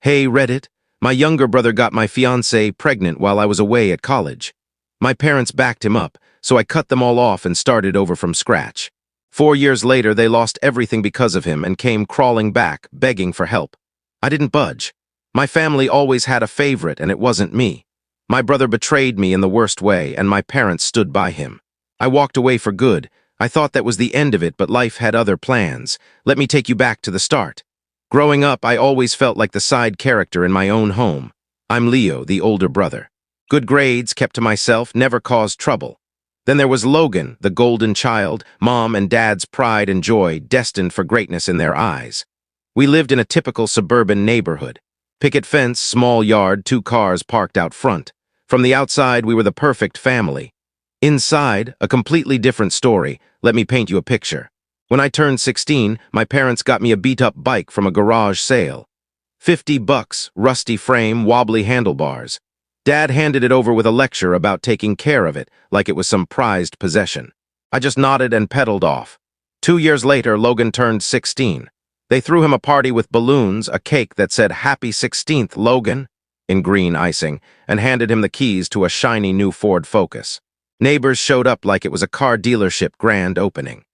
Hey, Reddit. My younger brother got my fiance pregnant while I was away at college. My parents backed him up, so I cut them all off and started over from scratch. 4 years later, they lost everything because of him and came crawling back, begging for help. I didn't budge. My family always had a favorite, and it wasn't me. My brother betrayed me in the worst way, and my parents stood by him. I walked away for good. I thought that was the end of it, but life had other plans. Let me take you back to the start. Growing up, I always felt like the side character in my own home. I'm Leo, the older brother. Good grades, kept to myself, never caused trouble. Then there was Logan, the golden child, mom and dad's pride and joy, destined for greatness in their eyes. We lived in a typical suburban neighborhood. Picket fence, small yard, 2 cars parked out front. From the outside, we were the perfect family. Inside, a completely different story. Let me paint you a picture. When I turned 16, my parents got me a beat-up bike from a garage sale. $50, rusty frame, wobbly handlebars. Dad handed it over with a lecture about taking care of it, like it was some prized possession. I just nodded and pedaled off. 2 years later, Logan turned 16. They threw him a party with balloons, a cake that said "Happy 16th, Logan," in green icing, and handed him the keys to a shiny new Ford Focus. Neighbors showed up like it was a car dealership grand opening.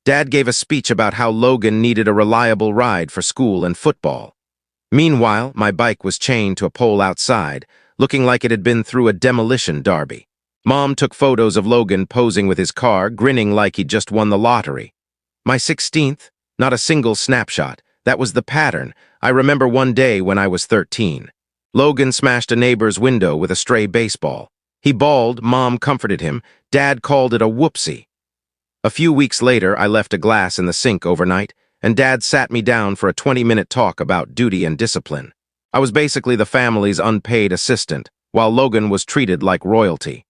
Dad gave a speech about how Logan needed a reliable ride for school and football. Meanwhile, my bike was chained to a pole outside, looking like it had been through a demolition derby. Mom took photos of Logan posing with his car, grinning like he'd just won the lottery. My 16th? Not a single snapshot. That was the pattern. I remember one day when I was 13. Logan smashed a neighbor's window with a stray baseball. He bawled, Mom comforted him, Dad called it a whoopsie. A few weeks later, I left a glass in the sink overnight, and Dad sat me down for a 20-minute talk about duty and discipline. I was basically the family's unpaid assistant, while Logan was treated like royalty.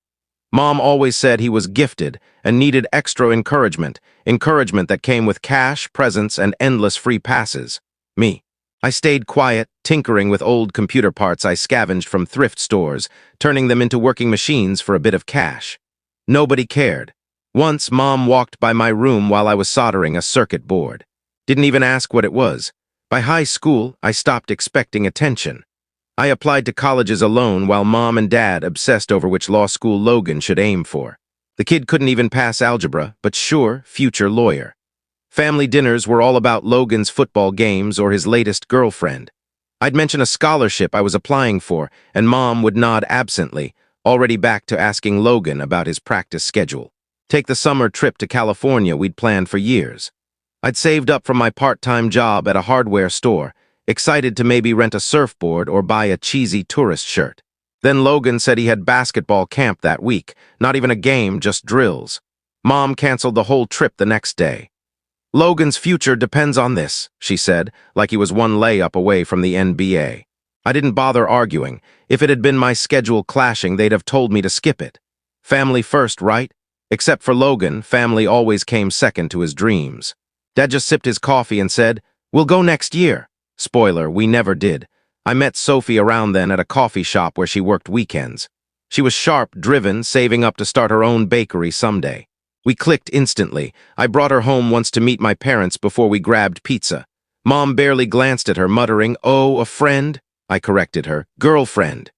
Mom always said he was gifted and needed extra encouragement that came with cash, presents, and endless free passes. Me. I stayed quiet, tinkering with old computer parts I scavenged from thrift stores, turning them into working machines for a bit of cash. Nobody cared. Once, Mom walked by my room while I was soldering a circuit board. Didn't even ask what it was. By high school, I stopped expecting attention. I applied to colleges alone while Mom and Dad obsessed over which law school Logan should aim for. The kid couldn't even pass algebra, but sure, future lawyer. Family dinners were all about Logan's football games or his latest girlfriend. I'd mention a scholarship I was applying for, and Mom would nod absently, already back to asking Logan about his practice schedule. Take the summer trip to California we'd planned for years. I'd saved up from my part-time job at a hardware store, excited to maybe rent a surfboard or buy a cheesy tourist shirt. Then Logan said he had basketball camp that week, not even a game, just drills. Mom canceled the whole trip the next day. Logan's future depends on this, she said, like he was one layup away from the NBA. I didn't bother arguing. If it had been my schedule clashing, they'd have told me to skip it. Family first, right? Except for Logan, family always came second to his dreams. Dad just sipped his coffee and said, "We'll go next year." Spoiler, we never did. I met Sophie around then at a coffee shop where she worked weekends. She was sharp, driven, saving up to start her own bakery someday. We clicked instantly. I brought her home once to meet my parents before we grabbed pizza. Mom barely glanced at her, muttering, "Oh, a friend?" I corrected her, "Girlfriend."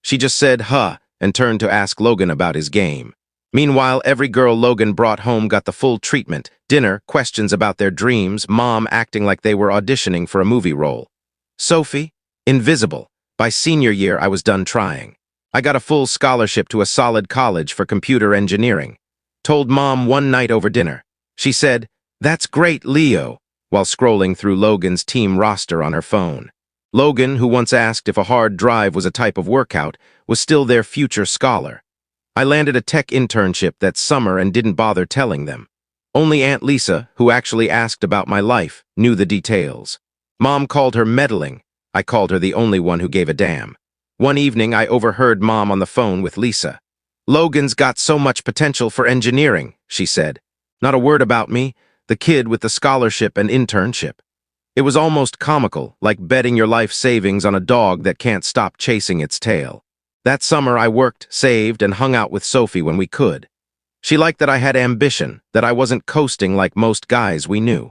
She just said, "Huh," and turned to ask Logan about his game. Meanwhile, every girl Logan brought home got the full treatment. Dinner, questions about their dreams, Mom acting like they were auditioning for a movie role. Sophie? Invisible. By senior year, I was done trying. I got a full scholarship to a solid college for computer engineering. Told Mom one night over dinner. She said, "That's great, Leo," while scrolling through Logan's team roster on her phone. Logan, who once asked if a hard drive was a type of workout, was still their future scholar. I landed a tech internship that summer and didn't bother telling them. Only Aunt Lisa, who actually asked about my life, knew the details. Mom called her meddling. I called her the only one who gave a damn. One evening, I overheard Mom on the phone with Lisa. "Logan's got so much potential for engineering," she said. Not a word about me, the kid with the scholarship and internship. It was almost comical, like betting your life savings on a dog that can't stop chasing its tail. That summer, I worked, saved, and hung out with Sophie when we could. She liked that I had ambition, that I wasn't coasting like most guys we knew.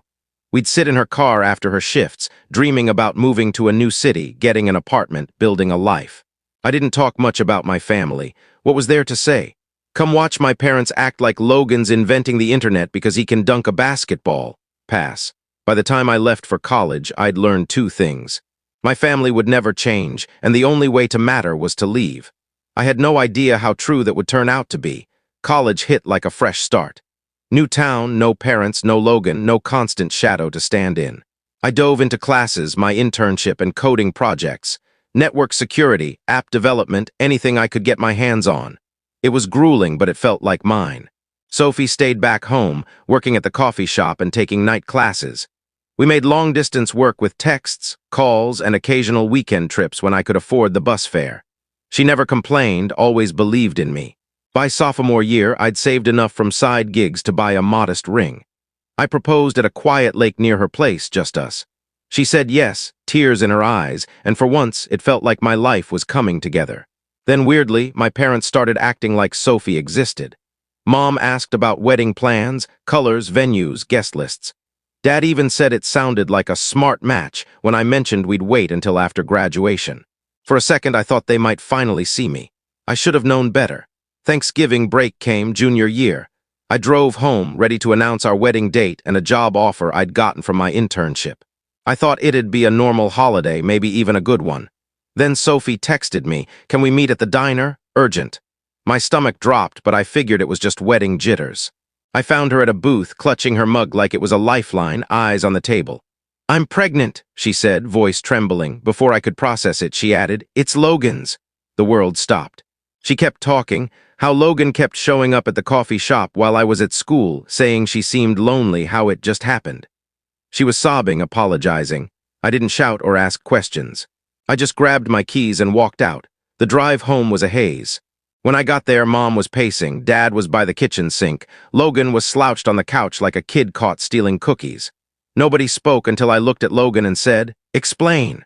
We'd sit in her car after her shifts, dreaming about moving to a new city, getting an apartment, building a life. I didn't talk much about my family. What was there to say? Come watch my parents act like Logan's inventing the internet because he can dunk a basketball. Pass. By the time I left for college, I'd learned two things. My family would never change, and the only way to matter was to leave. I had no idea how true that would turn out to be. College hit like a fresh start. New town, no parents, no Logan, no constant shadow to stand in. I dove into classes, my internship, and coding projects. Network security, app development, anything I could get my hands on. It was grueling, but it felt like mine. Sophie stayed back home, working at the coffee shop and taking night classes. We made long-distance work with texts, calls, and occasional weekend trips when I could afford the bus fare. She never complained, always believed in me. By sophomore year, I'd saved enough from side gigs to buy a modest ring. I proposed at a quiet lake near her place, just us. She said yes, tears in her eyes, and for once, it felt like my life was coming together. Then weirdly, my parents started acting like Sophie existed. Mom asked about wedding plans, colors, venues, guest lists. Dad even said it sounded like a smart match when I mentioned we'd wait until after graduation. For a second, I thought they might finally see me. I should have known better. Thanksgiving break came junior year. I drove home, ready to announce our wedding date and a job offer I'd gotten from my internship. I thought it'd be a normal holiday, maybe even a good one. Then Sophie texted me, "Can we meet at the diner? Urgent." My stomach dropped, but I figured it was just wedding jitters. I found her at a booth, clutching her mug like it was a lifeline, eyes on the table. "I'm pregnant," she said, voice trembling. Before I could process it, she added, "It's Logan's." The world stopped. She kept talking, how Logan kept showing up at the coffee shop while I was at school, saying she seemed lonely, how it just happened. She was sobbing, apologizing. I didn't shout or ask questions. I just grabbed my keys and walked out. The drive home was a haze. When I got there, Mom was pacing, Dad was by the kitchen sink, Logan was slouched on the couch like a kid caught stealing cookies. Nobody spoke until I looked at Logan and said, "Explain."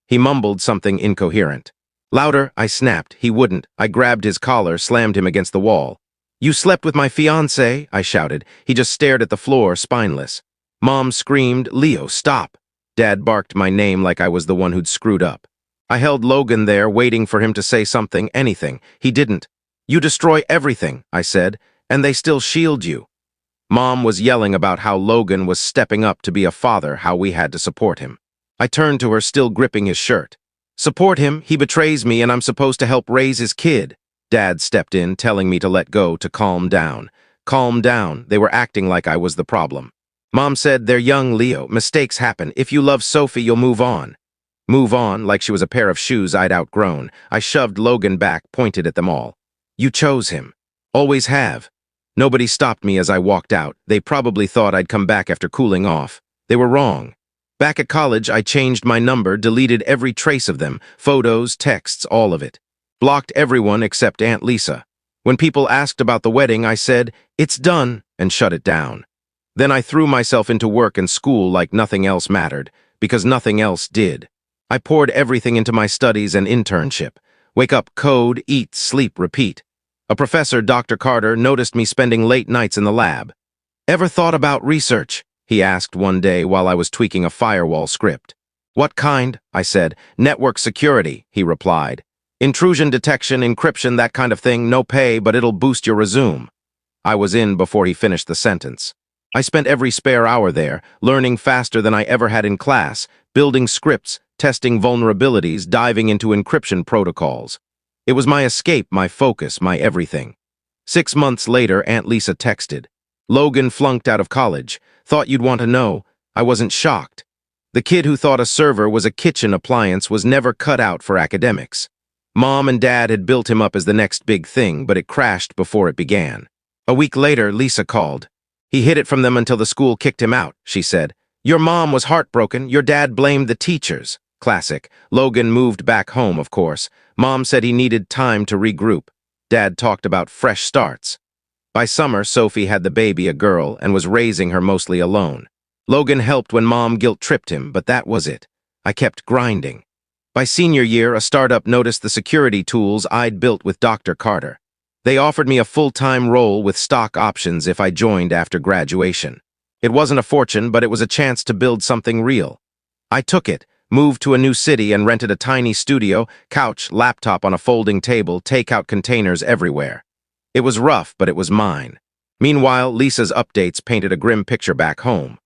He mumbled something incoherent. Louder, I snapped. He wouldn't. I grabbed his collar, slammed him against the wall. "You slept with my fiance?" I shouted. He just stared at the floor, spineless. Mom screamed, "Leo, stop." Dad barked my name like I was the one who'd screwed up. I held Logan there, waiting for him to say something, anything. He didn't. "You destroy everything," I said, "and they still shield you." Mom was yelling about how Logan was stepping up to be a father, how we had to support him. I turned to her, still gripping his shirt. "Support him, he betrays me, and I'm supposed to help raise his kid." Dad stepped in, telling me to let go, to calm down. Calm down, they were acting like I was the problem. Mom said, "They're young, Leo, mistakes happen. If you love Sophie, you'll move on." Move on, like she was a pair of shoes I'd outgrown. I shoved Logan back, pointed at them all. "You chose him. Always have." Nobody stopped me as I walked out. They probably thought I'd come back after cooling off. They were wrong. Back at college, I changed my number, deleted every trace of them, photos, texts, all of it. Blocked everyone except Aunt Lisa. When people asked about the wedding, I said, "It's done," and shut it down. Then I threw myself into work and school like nothing else mattered, because nothing else did. I poured everything into my studies and internship. Wake up, code, eat, sleep, repeat. A professor, Dr. Carter, noticed me spending late nights in the lab. "Ever thought about research?" he asked one day while I was tweaking a firewall script. "What kind?" I said. "Network security," he replied. "Intrusion detection, encryption, that kind of thing, no pay, but it'll boost your resume." I was in before he finished the sentence. I spent every spare hour there, learning faster than I ever had in class, building scripts, testing vulnerabilities, diving into encryption protocols. It was my escape, my focus, my everything. 6 months later, Aunt Lisa texted. "Logan flunked out of college. Thought you'd want to know." I wasn't shocked. The kid who thought a server was a kitchen appliance was never cut out for academics. Mom and Dad had built him up as the next big thing, but it crashed before it began. A week later, Lisa called. "He hid it from them until the school kicked him out," she said. "Your mom was heartbroken. Your dad blamed the teachers." Classic. Logan moved back home, of course. Mom said he needed time to regroup. Dad talked about fresh starts. By summer, Sophie had the baby, a girl, and was raising her mostly alone. Logan helped when Mom guilt-tripped him, but that was it. I kept grinding. By senior year, a startup noticed the security tools I'd built with Dr. Carter. They offered me a full-time role with stock options if I joined after graduation. It wasn't a fortune, but it was a chance to build something real. I took it, moved to a new city and rented a tiny studio, couch, laptop on a folding table, takeout containers everywhere. It was rough, but it was mine. Meanwhile, Lisa's updates painted a grim picture back home.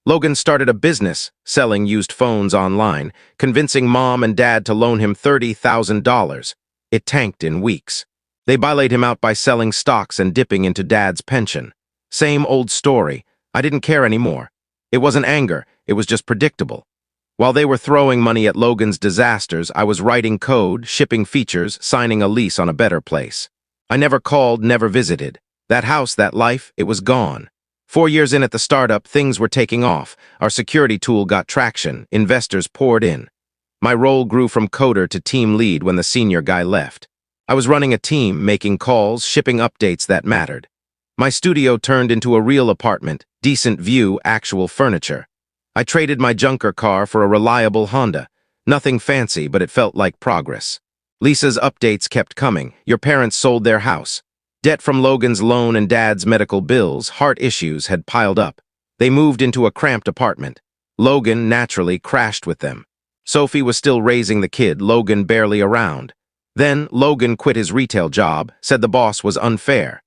Logan started a business, selling used phones online, convincing mom and dad to loan him $30,000. It tanked in weeks. They bailout him out by selling stocks and dipping into dad's pension. Same old story. I didn't care anymore. It wasn't anger, it was just predictable. While they were throwing money at Logan's disasters, I was writing code, shipping features, signing a lease on a better place. I never called, never visited. That house, that life, it was gone. 4 years in at the startup, things were taking off. Our security tool got traction. Investors poured in. My role grew from coder to team lead when the senior guy left. I was running a team, making calls, shipping updates that mattered. My studio turned into a real apartment, decent view, actual furniture. I traded my junker car for a reliable Honda. Nothing fancy, but it felt like progress. Lisa's updates kept coming. Your parents sold their house. Debt from Logan's loan and dad's medical bills, heart issues had piled up. They moved into a cramped apartment. Logan naturally crashed with them. Sophie was still raising the kid, Logan barely around. Then Logan quit his retail job, said the boss was unfair.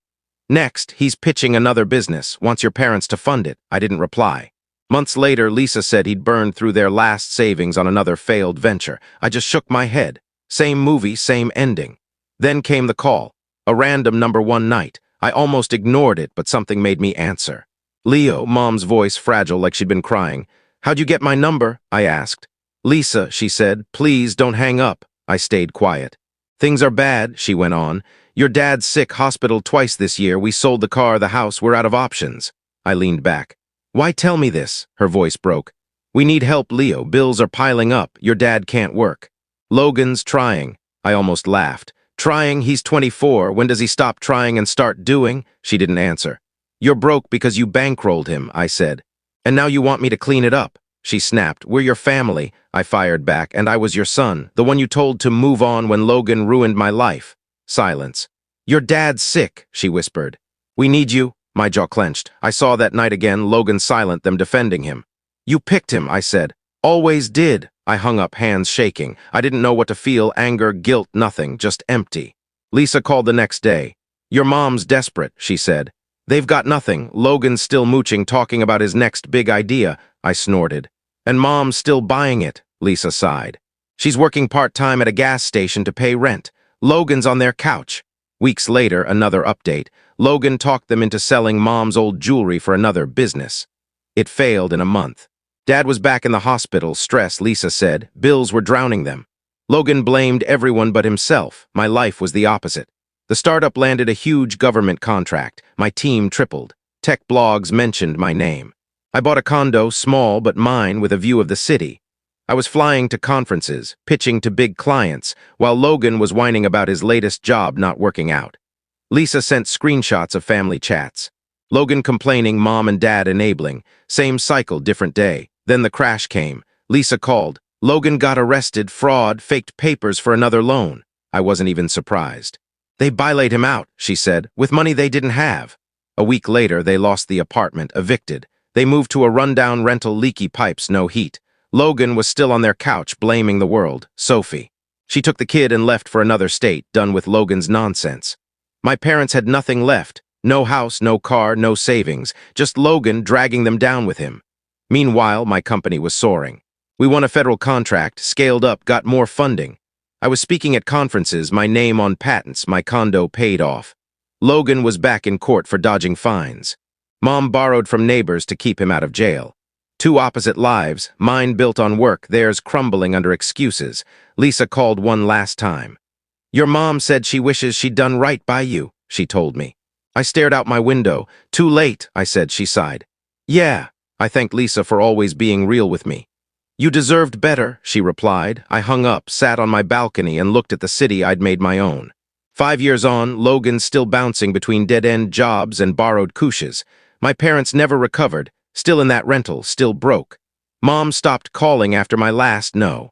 Next, he's pitching another business, wants your parents to fund it. I didn't reply. Months later, Lisa said he'd burned through their last savings on another failed venture. I just shook my head. Same movie, same ending. Then came the call. A random number one night. I almost ignored it, but something made me answer. Leo, mom's voice fragile like she'd been crying. How'd you get my number? I asked. Lisa, she said, please don't hang up. I stayed quiet. Things are bad, she went on. Your dad's sick, hospital twice this year. We sold the car, the house, we're out of options. I leaned back. Why tell me this? Her voice broke. We need help, Leo. Bills are piling up. Your dad can't work. Logan's trying. I almost laughed. Trying? He's 24. When does he stop trying and start doing? She didn't answer. You're broke because you bankrolled him, I said. And now you want me to clean it up? She snapped. We're your family, I fired back, and I was your son, the one you told to move on when Logan ruined my life. Silence. Your dad's sick, she whispered. We need you. My jaw clenched. I saw that night again, Logan silent, them defending him. You picked him, I said. Always did. I hung up, hands shaking. I didn't know what to feel, anger, guilt, nothing, just empty. Lisa called the next day. Your mom's desperate, she said. They've got nothing. Logan's still mooching, talking about his next big idea, I snorted. And mom's still buying it, Lisa sighed. She's working part-time at a gas station to pay rent. Logan's on their couch. Weeks later, another update. Logan talked them into selling mom's old jewelry for another business. It failed in a month. Dad was back in the hospital, stressed, Lisa said. Bills were drowning them. Logan blamed everyone but himself. My life was the opposite. The startup landed a huge government contract. My team tripled. Tech blogs mentioned my name. I bought a condo, small but mine, with a view of the city. I was flying to conferences, pitching to big clients, while Logan was whining about his latest job not working out. Lisa sent screenshots of family chats. Logan complaining, mom and dad enabling. Same cycle, different day. Then the crash came. Lisa called. Logan got arrested, fraud, faked papers for another loan. I wasn't even surprised. They bailout him out, she said, with money they didn't have. A week later, they lost the apartment, evicted. They moved to a rundown rental, leaky pipes, no heat. Logan was still on their couch, blaming the world. Sophie. She took the kid and left for another state, done with Logan's nonsense. My parents had nothing left. No house, no car, no savings. Just Logan dragging them down with him. Meanwhile, my company was soaring. We won a federal contract, scaled up, got more funding. I was speaking at conferences, my name on patents, my condo paid off. Logan was back in court for dodging fines. Mom borrowed from neighbors to keep him out of jail. Two opposite lives, mine built on work, theirs crumbling under excuses. Lisa called one last time. Your mom said she wishes she'd done right by you, she told me. I stared out my window. Too late, I said, she sighed. Yeah, I thanked Lisa for always being real with me. You deserved better, she replied. I hung up, sat on my balcony, and looked at the city I'd made my own. 5 years on, Logan's still bouncing between dead-end jobs and borrowed couches. My parents never recovered, still in that rental, still broke. Mom stopped calling after my last no.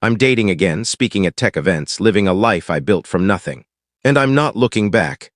I'm dating again, speaking at tech events, living a life I built from nothing. And I'm not looking back.